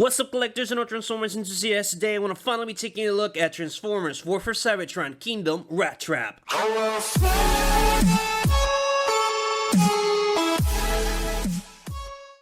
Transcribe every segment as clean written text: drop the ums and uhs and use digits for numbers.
What's up, collectors and Transformers enthusiasts? Today I want to finally be taking a look at Transformers War for Cybertron Kingdom Rattrap.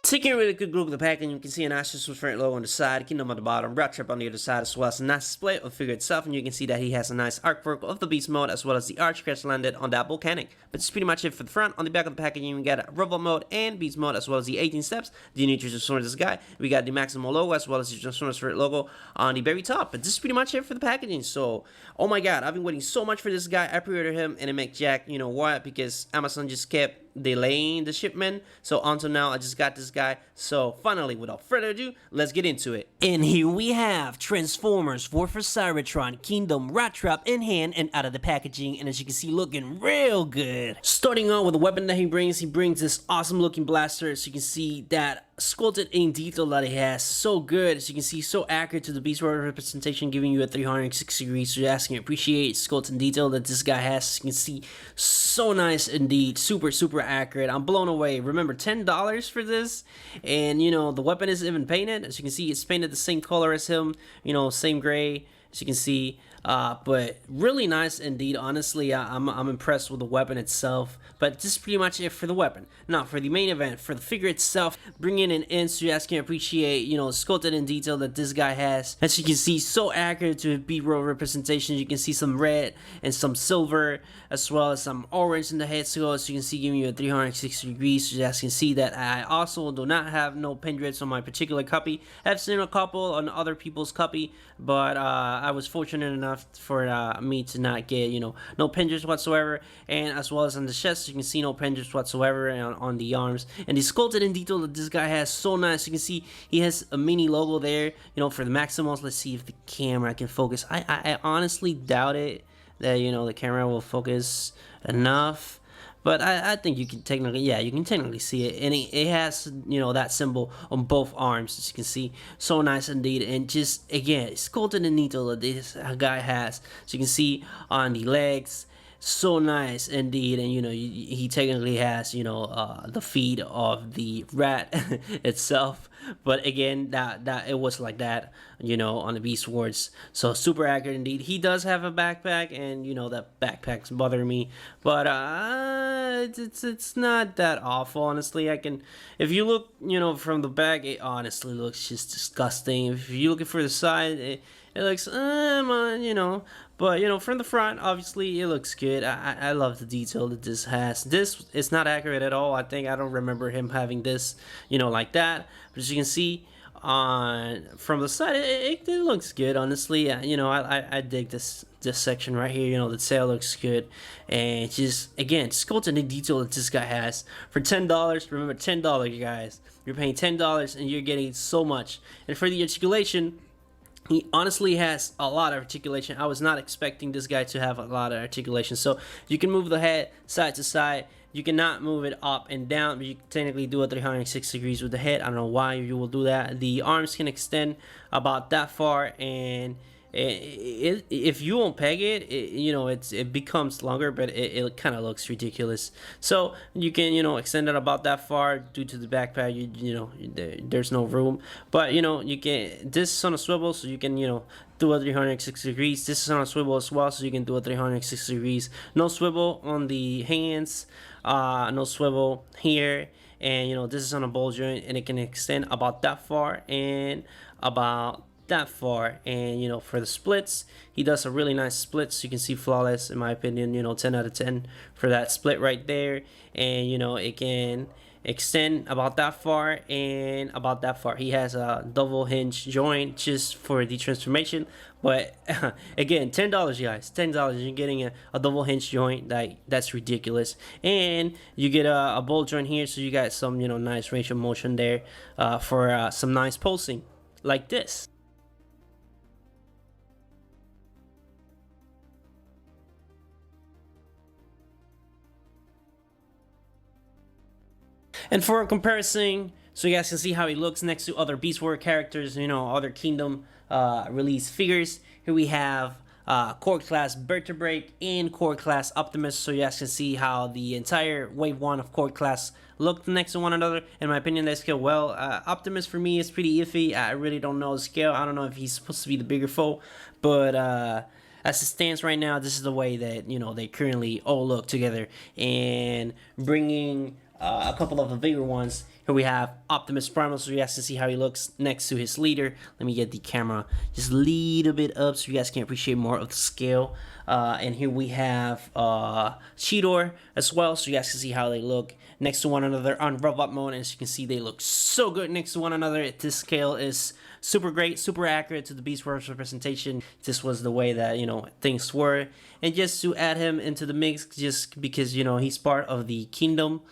Taking a really good look at the packaging, you can see an Optimus Prime logo on the side, Kingdom on the bottom, Rattrap on the other side, as well as a nice display of the figure itself, and you can see that he has a nice artwork of the beast mode, as well as the arch crash landed on that volcanic. But that's pretty much it for the front. On the back of the packaging, we got a robot mode and beast mode, as well as the 18 steps. Do you need to transform this guy? We got the Maximal logo, as well as the Transformers logo on the very top. But this is pretty much it for the packaging. So, oh my god, I've been waiting so much for this guy. I pre-ordered him, and it made jack, you know what, because Amazon just kept delaying the shipment, so until now I just got this guy. So finally, without further ado, let's get into it. And here we have Transformers War for Cybertron Kingdom Rattrap in hand and out of the packaging, and as you can see, looking real good. Starting on with the weapon that he brings this awesome looking blaster. As you can see, that sculpted in detail that he has, so good. As you can see, so accurate to the beast world representation, giving you a 360 degrees. So you're asking, appreciate sculpted detail that this guy has. As you can see, so nice indeed, super accurate. I'm blown away. Remember, $10 for this, and you know the weapon is even painted. As you can see, it's painted the same color as him, you know, same gray, as you can see. But really nice indeed. Honestly, I'm impressed with the weapon itself. But this is pretty much it for the weapon. Now for the main event, for the figure itself, bringing it in so you guys can appreciate, you know, sculpted in detail that this guy has. As you can see, so accurate to B-roll representation. You can see some red and some silver, as well as some orange in the head skull. As you can see, giving you a 360 degrees. So you guys can see that I also do not have no pin drips on my particular copy. I've seen a couple on other people's copy, but I was fortunate enough for me to not get, you know, no pin drips whatsoever. And as well as on the chest, you can see no pin drips whatsoever, and on the arms. And the sculpted in detail that this guy has, so nice. You can see he has a mini logo there, you know, for the Maximals. Let's see if the camera can focus. I honestly doubt it that, you know, the camera will focus enough. But I think you can technically, yeah, you can technically see it. And it has, you know, that symbol on both arms, as you can see. So nice indeed. And just, again, sculpted in detail that this guy has. So you can see on the legs, so nice indeed. And, you know, he technically has, you know, the feet of the rat itself. But again, that it was like that, you know, on the Beast Wars. So super accurate indeed. He does have a backpack, and you know that backpack's bothering me, but it's not that awful, honestly. If you look, you know, from the back, it honestly looks just disgusting. If you're looking for the side, it looks, you know. But, you know, from the front, obviously, it looks good. I love the detail that this has. This is not accurate at all. I don't remember him having this, you know, like that. But as you can see, from the side, it looks good, honestly. You know, I dig this section right here. You know, the tail looks good. And just, again, sculpted in detail that this guy has. For $10, remember, $10, you guys. You're paying $10, and you're getting so much. And for the articulation, he honestly has a lot of articulation. I was not expecting this guy to have a lot of articulation. So you can move the head side to side. You cannot move it up and down, but you can technically do a 360 degrees with the head. I don't know why you will do that. The arms can extend about that far, and if you won't peg it, you know, it becomes longer, but it kind of looks ridiculous. So you can, you know, extend it about that far due to the backpack. You know, there's no room, but you know, you can. This is on a swivel, so you can, you know, do a 360 degrees. This is on a swivel as well, so you can do a 360 degrees. No swivel on the hands, no swivel here. And you know, this is on a ball joint, and it can extend about that far and about that far. And you know, for the splits, he does a really nice split. So you can see flawless, in my opinion. You know, 10 out of 10 for that split right there. And you know, it can extend about that far and about that far. He has a double hinge joint just for the transformation. But again, $10, you guys, $10. You're getting a double hinge joint. That's ridiculous. And you get a ball joint here, so you got some, you know, nice range of motion there for some nice pulsing like this. And for a comparison, so you guys can see how he looks next to other Beast War characters, you know, other Kingdom release figures. Here we have core class Vertebreak and core class Optimus, so you guys can see how the entire wave 1 of core class look next to one another. In my opinion, they scale well. Optimus for me is pretty iffy. I really don't know the scale. I don't know if he's supposed to be the bigger foe, but as it stands right now, this is the way that, you know, they currently all look together. And bringing a couple of the bigger ones, here we have Optimus Prime, so you guys can see how he looks next to his leader. Let me get the camera just a little bit up so you guys can appreciate more of the scale. And here we have Cheetor as well, so you guys can see how they look next to one another on robot mode. And as you can see, they look so good next to one another. This scale is super great, super accurate to the Beast Wars representation. This was the way that, you know, things were. And just to add him into the mix, just because, you know, he's part of the Kingdom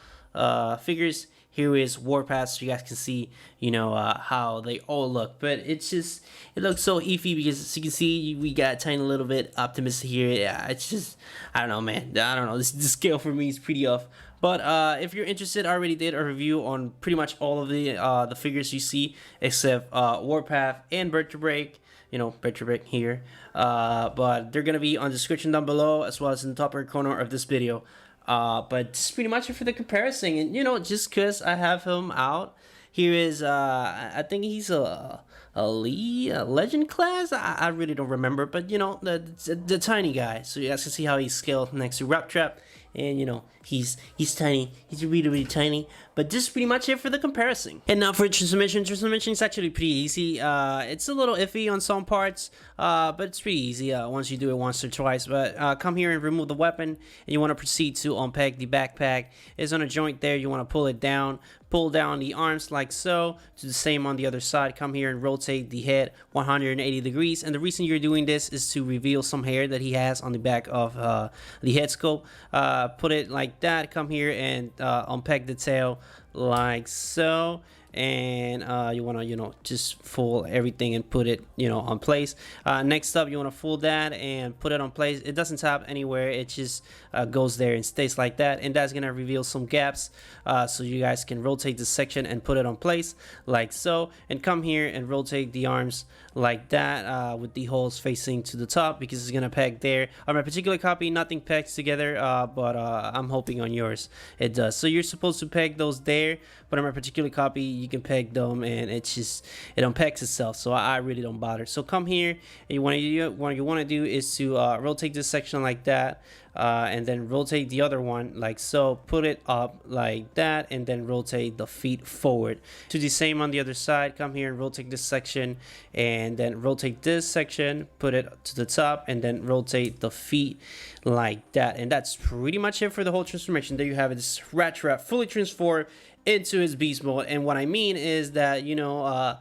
figures, here is Warpath, so you guys can see, you know, how they all look. But it's just, it looks so iffy because, as you can see, we got a tiny little bit Optimus here. Yeah, it's just, I don't know, man. I don't know. This scale for me is pretty off. But if you're interested, I already did a review on pretty much all of the figures you see, except Warpath and Vertebreak. You know, Vertebreak here. But they're gonna be on the description down below, as well as in the top right corner of this video. But that's pretty much it for the comparison. And, you know, just because I have him out, here is, I think he's a legend class? I really don't remember, but, you know, the tiny guy. So you guys can see how he's scaled next to Rattrap. And, you know, he's tiny. He's really tiny. But this is pretty much it for the comparison. And now for transformation. Transformation is actually pretty easy. It's a little iffy on some parts, but it's pretty easy once you do it once or twice. But come here and remove the weapon, and you want to proceed to unpeg the backpack. It's on a joint there. You want to pull it down. Pull down the arms like so. Do the same on the other side. Come here and rotate the head 180 degrees. And the reason you're doing this is to reveal some hair that he has on the back of the head sculpt. Put it like that. Come here and unpeg the tail like so. And you want to, you know, just fold everything and put it, you know, on place. Next up, you want to fold that and put it on place. It doesn't tap anywhere. It just goes there and stays like that. And that's gonna reveal some gaps, so you guys can rotate this section and put it on place like so. And come here and rotate the arms like that, with the holes facing to the top, because it's gonna peg there. On my particular copy, nothing pegs together, but I'm hoping on yours it does. So you're supposed to peg those there, but on my particular copy, you can peg them and it's just, it unpegs itself, so I really don't bother. So come here, and what you want to do is to rotate this section like that, and then rotate the other one like so. Put it up like that, and then rotate the feet forward. Do the same on the other side. Come here and rotate this section, and then rotate this section, put it to the top, and then rotate the feet like that. And that's pretty much it for the whole transformation. There you have it. This Rattrap fully transformed into his beast mode. And what I mean is that, you know,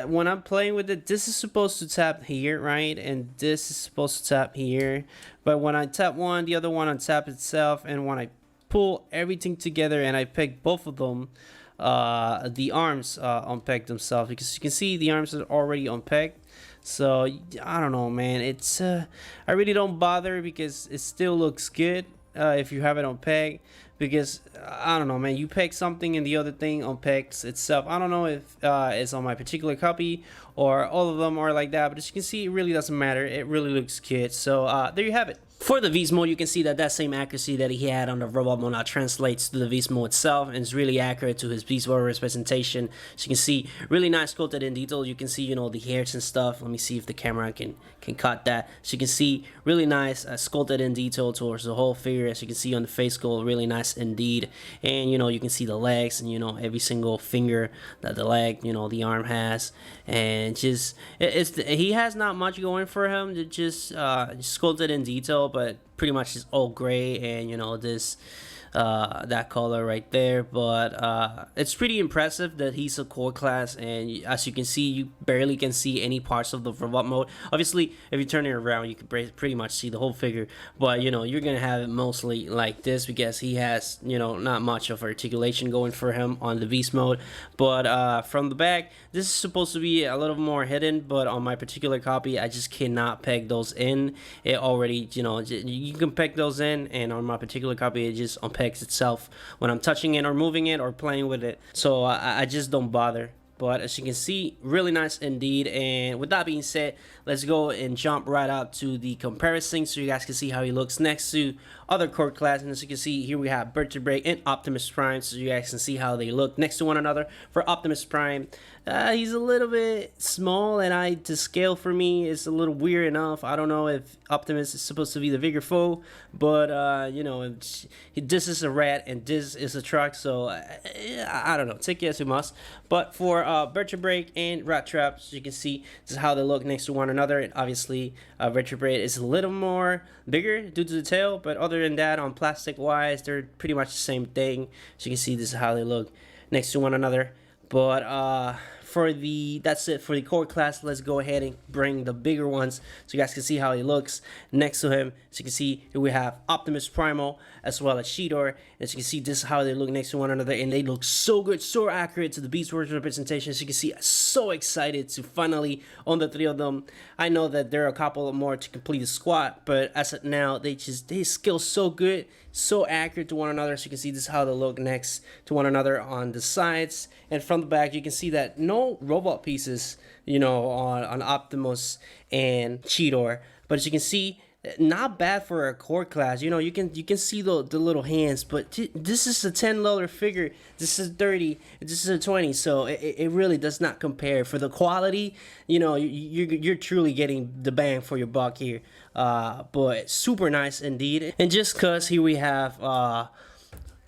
when I'm playing with it, this is supposed to tap here, right? And this is supposed to tap here. But when I tap one, the other one untap itself. And when I pull everything together and I peg both of them, the arms unpeg themselves, because you can see the arms are already unpegged. So I don't know, man. It's I really don't bother, because it still looks good if you have it unpegged. Because I don't know, man, you peg something and the other thing unpegs itself. I don't know if it's on my particular copy or all of them are like that, but as you can see, it really doesn't matter. It really looks good. So there you have it. For the Beast mode, you can see that same accuracy that he had on the robot mode now translates to the Beast mode itself, and it's really accurate to his Beast Warrior representation. So you can see really nice sculpted in detail. You can see, you know, the hairs and stuff. Let me see if the camera can cut that. So you can see really nice sculpted in detail towards the whole figure. As you can see on the face sculpt, really nice indeed. And, you know, you can see the legs and, you know, every single finger that the leg, you know, the arm has. And just, he has not much going for him. It just sculpted in detail, but pretty much is all gray, and, you know, this that color right there. But it's pretty impressive that he's a core class, and as you can see, you barely can see any parts of the robot mode. Obviously, if you turn it around, you can pretty much see the whole figure, but you know, you're gonna have it mostly like this because he has, you know, not much of articulation going for him on the beast mode. But from the back, this is supposed to be a little more hidden, but on my particular copy, I just cannot peg those in. It already, you know, you can peg those in, and on my particular copy, it just unpegs itself when I'm touching it or moving it or playing with it. So I just don't bother But as you can see, really nice indeed. And with that being said, let's go and jump right out to the comparison so you guys can see how he looks next to other core class. And as you can see, here we have Vertebreak and Optimus Prime, so you guys can see how they look next to one another. For Optimus Prime, he's a little bit small, and to scale for me is a little weird enough. I don't know if Optimus is supposed to be the bigger foe, but you know, this is a rat and this is a truck, so I don't know. Take it as you must. But for Vertebreak and Rattrap, so you can see this is how they look next to one another. And obviously, Vertebreak is a little more bigger due to the tail, but other than that, on plastic wise, they're pretty much the same thing. So you can see this is how they look next to one another. But that's it for the core class. Let's go ahead and bring the bigger ones so you guys can see how he looks next to him. So you can see here we have Optimus Primal as well as Cheetor. As you can see, this is how they look next to one another, and they look so good, so accurate to the Beast Wars representation. As you can see, I'm so excited to finally own the 3 of them. I know that there are a couple more to complete the squad, but as of now, they skill so good, so accurate to one another. So you can see this is how they look next to one another on the sides, and from the back you can see that no robot pieces, you know, on Optimus and Cheetor. But as you can see, not bad for a core class. You know, you can see the little hands, but this is a $10 figure. This is 30. This is a 20. So it really does not compare for the quality. You know, you're truly getting the bang for your buck here. But super nice indeed. And just cause here we have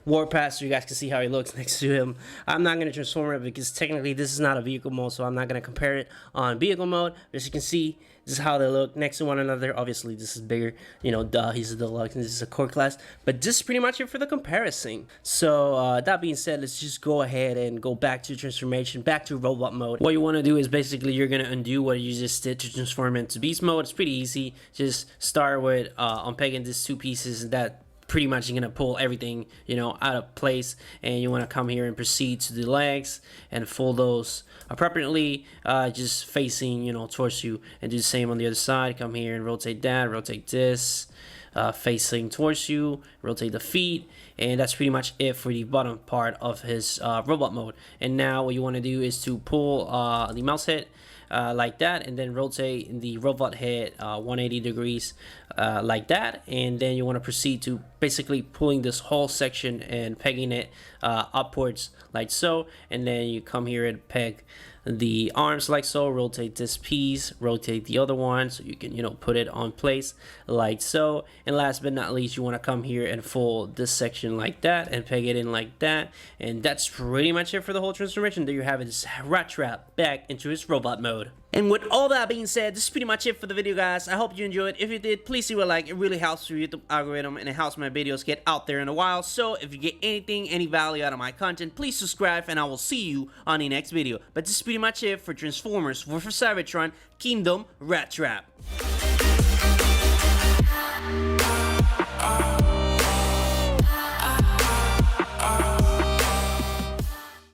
Warpath, so you guys can see how he looks next to him. I'm not going to transform it because technically this is not a vehicle mode, so I'm not going to compare it on vehicle mode. As you can see, this is how they look next to one another. Obviously, this is bigger. You know, duh, he's a deluxe and this is a core class. But this is pretty much it for the comparison. So, that being said, let's just go ahead and go back to transformation, back to robot mode. What you want to do is basically you're going to undo what you just did to transform into beast mode. It's pretty easy. Just start with unpegging these 2 pieces, and that pretty much you're gonna pull everything, you know, out of place, and you want to come here and proceed to the legs and fold those appropriately, just facing, you know, towards you, and do the same on the other side. Come here and rotate that, rotate this, facing towards you, rotate the feet, and that's pretty much it for the bottom part of his robot mode. And now what you want to do is to pull the mouse head like that, and then rotate the robot head 180 degrees like that, and then you want to proceed to basically pulling this whole section and pegging it upwards like so, and then you come here and peg the arms like so, rotate this piece, rotate the other one so you can, you know, put it on place like so. And last but not least, you want to come here and fold this section like that and peg it in like that. And that's pretty much it for the whole transformation. There you have it, this Rattrap back into his robot mode. And with all that being said, this is pretty much it for the video, guys. I hope you enjoyed. If you did, please leave a like. It really helps your YouTube algorithm, and it helps my videos get out there in a while. So if you get anything, any value out of my content, please subscribe, and I will see you on the next video. But this is pretty much it for Transformers for Cybertron Kingdom Rattrap.